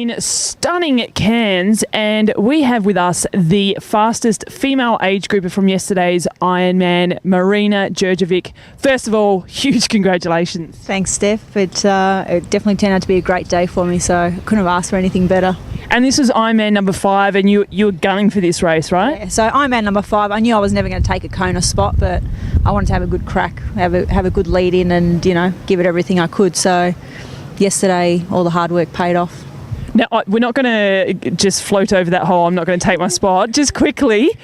been stunning at Cairns, and we have with us the fastest female age grouper from yesterday's Ironman, Marina Jurjevic. First of all, huge congratulations. Thanks, Steph. It definitely turned out to be a great day for me, so I couldn't have asked for anything better. And this was Ironman number 5, and you were gunning for this race, right? Yeah, so Ironman number 5, I knew I was never going to take a Kona spot, but I wanted to have a good crack, have a good lead in, and give it everything I could. So yesterday, all the hard work paid off. Now, we're not going to just float over that whole I'm not going to take my spot. Just quickly,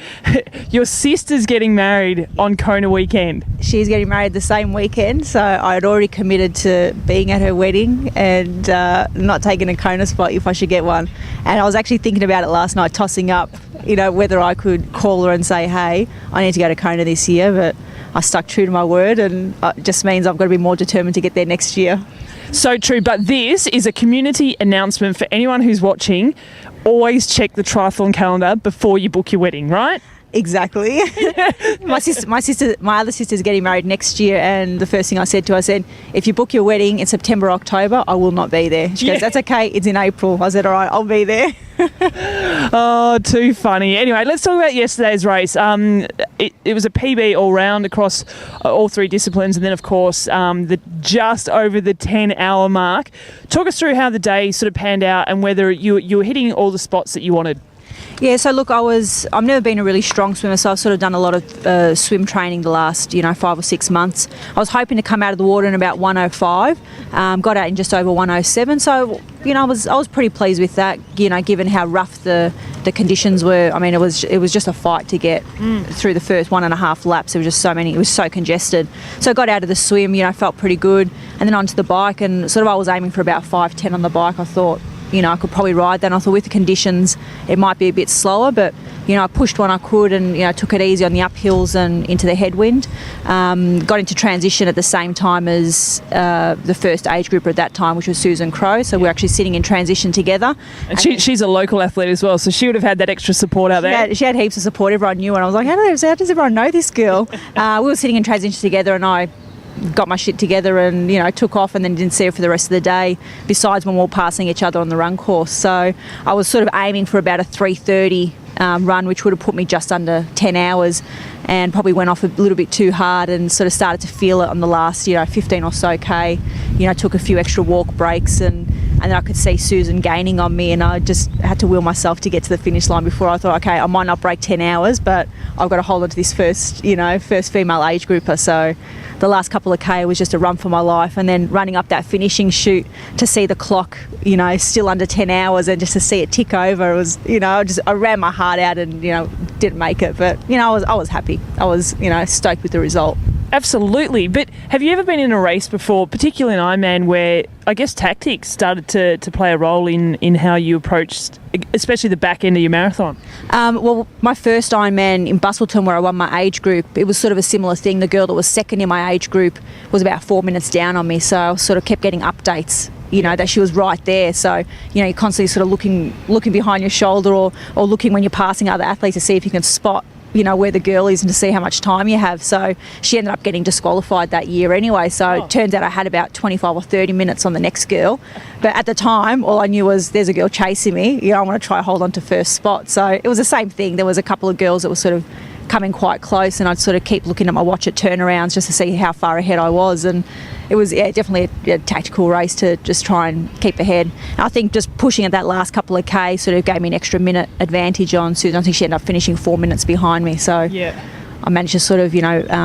your sister's getting married on Kona weekend. She's getting married the same weekend, so I had already committed to being at her wedding and not taking a Kona spot if I should get one. And I was actually thinking about it last night, tossing up, whether I could call her and say, hey, I need to go to Kona this year, but I stuck true to my word, and it just means I've got to be more determined to get there next year. So true, but this is a community announcement for anyone who's watching. Always check the triathlon calendar before you book your wedding, right? Exactly. My other sister's getting married next year, and the first thing I said to her, I said, if you book your wedding in September, October, I will not be there. She goes, that's okay, it's in April. I said, all right, I'll be there. Oh, too funny. Anyway, let's talk about yesterday's race. It was a PB all round across all 3 disciplines, and then of course just over the 10-hour mark. Talk us through how the day sort of panned out and whether you were hitting all the spots that you wanted. Yeah, so look, I've never been a really strong swimmer, so I've sort of done a lot of swim training the last 5 or 6 months. I was hoping to come out of the water in about 105, got out in just over 107, so I was pretty pleased with that, given how rough the conditions were. I mean, it was just a fight to get through the first 1.5 laps. There was just so many, it was so congested. So I got out of the swim, felt pretty good, and then onto the bike, and sort of I was aiming for about 5:10 on the bike. I thought, I could probably ride that. And I thought with the conditions, it might be a bit slower, but, I pushed when I could and, took it easy on the uphills and into the headwind. Got into transition at the same time as the first age grouper at that time, which was Susan Crowe. So we're actually sitting in transition together. And she's a local athlete as well, so she would have had that extra support out there. She had heaps of support. Everyone knew, and I was like, how does everyone know this girl? We were sitting in transition together, and I got my shit together and took off, and then didn't see her for the rest of the day, besides when we were passing each other on the run course. So I was sort of aiming for about a 3:30 run, which would have put me just under 10 hours, and probably went off a little bit too hard and sort of started to feel it on the last 15 or so K. Took a few extra walk breaks, and then I could see Susan gaining on me, and I just had to will myself to get to the finish line before I thought, okay, I might not break 10 hours, but I've got to hold on to this first female age grouper. So the last couple of K was just a run for my life, and then running up that finishing chute to see the clock, still under 10 hours, and just to see it tick over, it was, I ran my heart out and, didn't make it, but, I was happy. I was, stoked with the result. Absolutely. But have you ever been in a race before, particularly in Ironman, where I guess tactics started to play a role in how you approached, especially the back end of your marathon? Well, my first Ironman in Bustleton, where I won my age group, it was sort of a similar thing. The girl that was second in my age group was about 4 minutes down on me, so I sort of kept getting updates, that she was right there. So, you're constantly sort of looking behind your shoulder or looking when you're passing other athletes to see if you can spot where the girl is and to see how much time you have. So she ended up getting disqualified that year anyway. So it turns out I had about 25 or 30 minutes on the next girl. But at the time, all I knew was there's a girl chasing me. I want to try hold on to first spot. So it was the same thing. There was a couple of girls that were sort of coming quite close, and I'd sort of keep looking at my watch at turnarounds just to see how far ahead I was. And it was definitely a tactical race to just try and keep ahead. And I think just pushing at that last couple of K sort of gave me an extra minute advantage on Susan. I think she ended up finishing 4 minutes behind me. So I managed to sort of,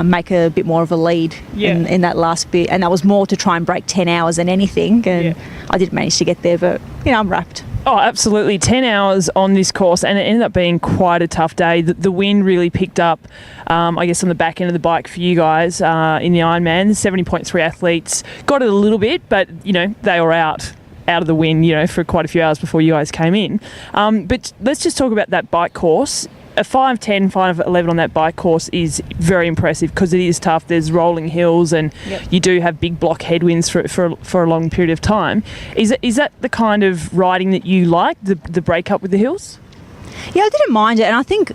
make a bit more of a lead in that last bit. And that was more to try and break 10 hours than anything. And I didn't manage to get there, but, I'm wrapped. Oh, absolutely. 10 hours on this course, and it ended up being quite a tough day. The wind really picked up, I guess, on the back end of the bike for you guys in the Ironman. 70.3 athletes got it a little bit, but, they were out of the wind, for quite a few hours before you guys came in. But let's just talk about that bike course. A 5:10, 5:11 on that bike course is very impressive because it is tough. There's rolling hills, and you do have big block headwinds for a long period of time. Is that the kind of riding that you like, the break up with the hills? Yeah, I didn't mind it, and I think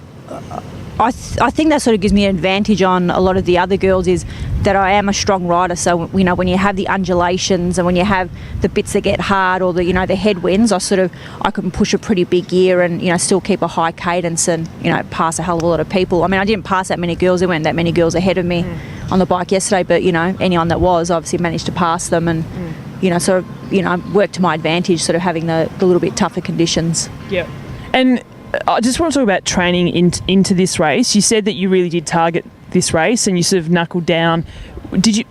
I think that sort of gives me an advantage on a lot of the other girls, is that I am a strong rider. So, you know, when you have the undulations and when you have the bits that get hard, or the, you know, the headwinds, I can push a pretty big gear and, you know, still keep a high cadence and, you know, pass a hell of a lot of people. I mean, I didn't pass that many girls. There weren't that many girls ahead of me on the bike yesterday, but, you know, anyone that was obviously managed to pass them and, you know, sort of, you know, worked to my advantage, sort of having the little bit tougher conditions. Yeah. And I just want to talk about training into this race. You said that you really did target this race and you sort of knuckled down.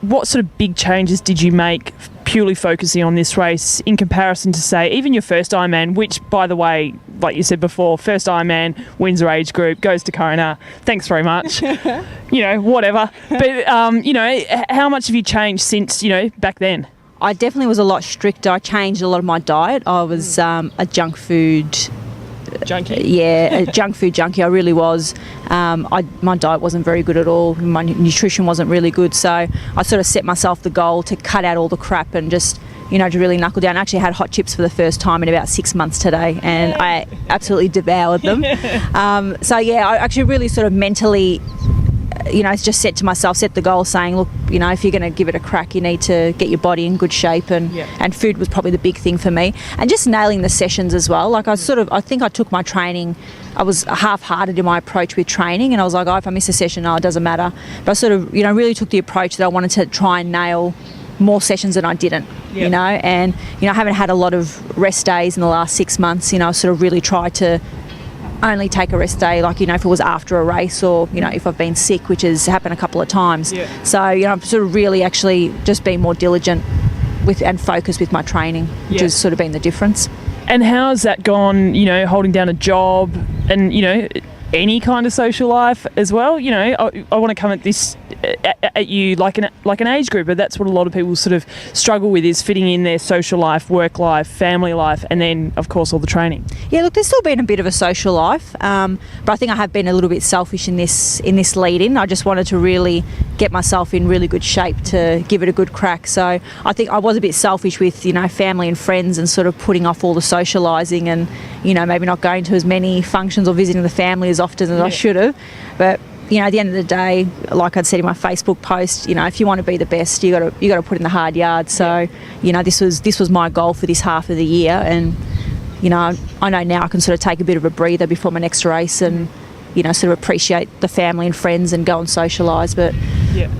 What sort of big changes did you make purely focusing on this race in comparison to, say, even your first Ironman, which, by the way, like you said before, first Ironman, Windsor age group, goes to Kona. Thanks very much. You know, whatever. But, you know, how much have you changed since, you know, back then? I definitely was a lot stricter. I changed a lot of my diet. I was a junk food junkie. Yeah, a junk food junkie. I really was. My diet wasn't very good at all. My nutrition wasn't really good. So I sort of set myself the goal to cut out all the crap and just, you know, to really knuckle down. I actually had hot chips for the first time in about 6 months today, and I absolutely devoured them. So yeah, I actually really sort of mentally, you know, just set the goal saying, look, you know, if you're going to give it a crack, you need to get your body in good shape, and food was probably the big thing for me, and just nailing the sessions as well. Like I think I took my training, I was half-hearted in my approach with training, and I was like, oh, if I miss a session, no, it doesn't matter. But I sort of, you know, really took the approach that I wanted to try and nail more sessions than I didn't, you know, and, you know, I haven't had a lot of rest days in the last 6 months. You know, I sort of really tried to only take a rest day, like, you know, if it was after a race, or, you know, if I've been sick, which has happened a couple of times. So, you know, I've sort of really actually just been more diligent with and focused with my training, which has sort of been the difference. And how's that gone, you know, holding down a job and, you know, any kind of social life as well? You know, I want to come at this at you like an age group, but that's what a lot of people sort of struggle with, is fitting in their social life, work life, family life, and then of course all the training. Yeah, look, there's still been a bit of a social life, but I think I have been a little bit selfish in this lead-in. I just wanted to really get myself in really good shape to give it a good crack. So I think I was a bit selfish with, you know, family and friends, and sort of putting off all the socialising, and, you know, maybe not going to as many functions or visiting the family as often as I should have. But, you know, at the end of the day, like I'd said in my Facebook post, you know, if you want to be the best, you got to put in the hard yards. So, you know, this was my goal for this half of the year, and, you know, I know now I can sort of take a bit of a breather before my next race, and, you know, sort of appreciate the family and friends and go and socialise. But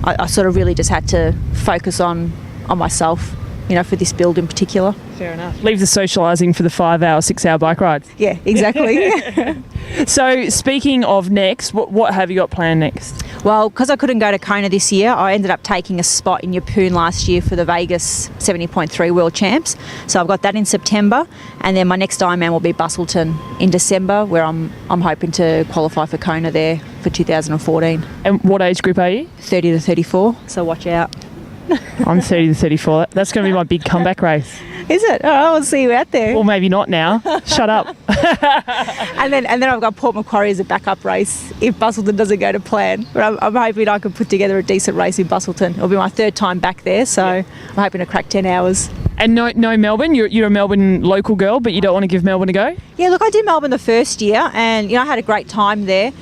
I sort of really just had to focus on myself, you know, for this build in particular. Fair enough. Leave the socialising for the 5-hour, 6-hour bike rides. Yeah, exactly. So speaking of next, what have you got planned next? Well, because I couldn't go to Kona this year, I ended up taking a spot in Yeppoon last year for the Vegas 70.3 World Champs. So I've got that in September, and then my next Ironman will be Bustleton in December, where I'm hoping to qualify for Kona there for 2014. And what age group are you? 30 to 34, so watch out. I'm 30 to 34. That's going to be my big comeback race. Is it? Oh, I'll see you out there. Well, maybe not now. Shut up. and then I've got Port Macquarie as a backup race if Bustleton doesn't go to plan. But I'm hoping I can put together a decent race in Bustleton. It'll be my third time back there, so I'm hoping to crack 10 hours. And no Melbourne? You're a Melbourne local girl, but you don't want to give Melbourne a go? Yeah, look, I did Melbourne the first year, and, you know, I had a great time there.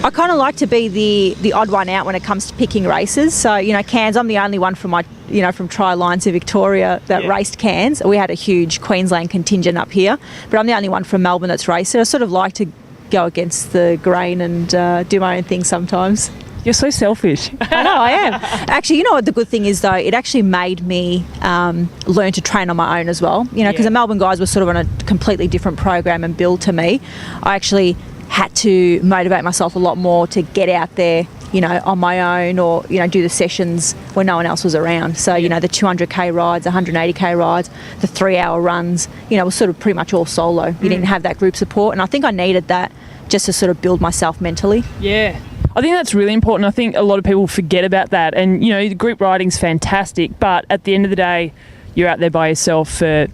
I kind of like to be the odd one out when it comes to picking races. So, you know, Cairns, I'm the only one from from Tri Alliance in Victoria that raced Cairns. We had a huge Queensland contingent up here, but I'm the only one from Melbourne that's raced it. I sort of like to go against the grain and do my own thing sometimes. You're so selfish. I know, I am. Actually, you know what the good thing is, though? It actually made me learn to train on my own as well. You know, because the Melbourne guys were sort of on a completely different program and build to me. I actually had to motivate myself a lot more to get out there, you know, on my own, or, you know, do the sessions when no one else was around. So, you know, the 200k rides, 180k rides, the 3-hour runs, you know, was sort of pretty much all solo. You didn't have that group support, and I think I needed that just to sort of build myself mentally. Yeah. I think that's really important. I think a lot of people forget about that. And, you know, the group riding's fantastic, but at the end of the day, you're out there by yourself for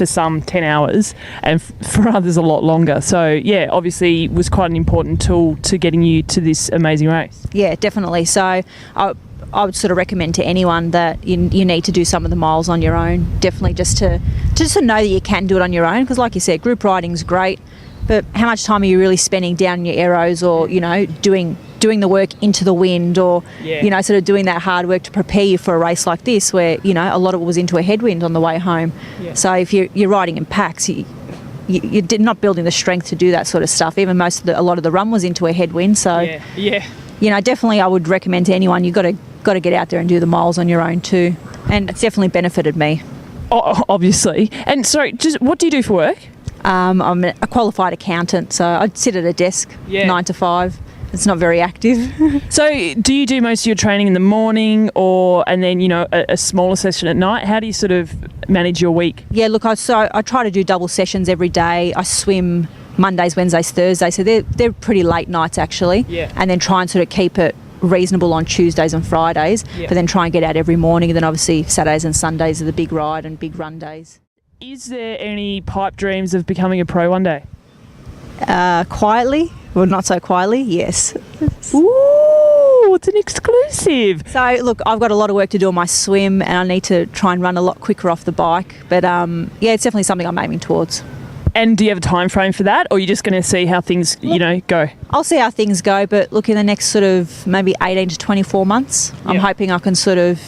some 10 hours, and for others a lot longer. So yeah, obviously was quite an important tool to getting you to this amazing race. Yeah, definitely. So I would sort of recommend to anyone that you need to do some of the miles on your own, definitely just to know that you can do it on your own, because like you said, group riding's great, But how much time are you really spending down your aeros, or doing the work into the wind, or sort of doing that hard work to prepare you for a race like this, where a lot of it was into a headwind on the way home. Yeah. So if you're riding in packs, you're not building the strength to do that sort of stuff. Even a lot of the run was into a headwind. So definitely I would recommend to anyone, you've got to get out there and do the miles on your own too. And it's definitely benefited me. Oh, obviously. And sorry, just what do you do for work? I'm a qualified accountant, so I sit at a desk 9 to 5. It's not very active. So do you do most of your training in the morning, and then a smaller session at night? How do you sort of manage your week? Yeah, look, I try to do double sessions every day. I swim Mondays, Wednesdays, Thursdays, so they're pretty late nights actually. Yeah. And then try and sort of keep it reasonable on Tuesdays and Fridays, but then try and get out every morning. And then obviously Saturdays and Sundays are the big ride and big run days. Is there any pipe dreams of becoming a pro one day? Quietly, well, not so quietly, yes. Ooh, it's an exclusive. So look, I've got a lot of work to do on my swim, and I need to try and run a lot quicker off the bike. But it's definitely something I'm aiming towards. And do you have a time frame for that, or are you just going to see how things, go? I'll see how things go, but look, in the next sort of maybe 18 to 24 months, I'm hoping I can sort of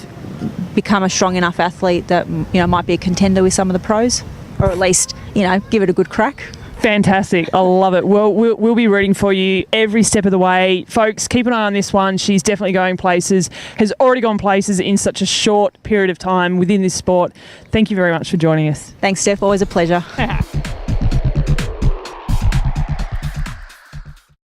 become a strong enough athlete that might be a contender with some of the pros, or at least give it a good crack. Fantastic. I love it. Well, we'll be rooting for you every step of the way. Folks, keep an eye on this one. She's definitely going places, has already gone places in such a short period of time within this sport. Thank you very much for joining us. Thanks, Steph. Always a pleasure.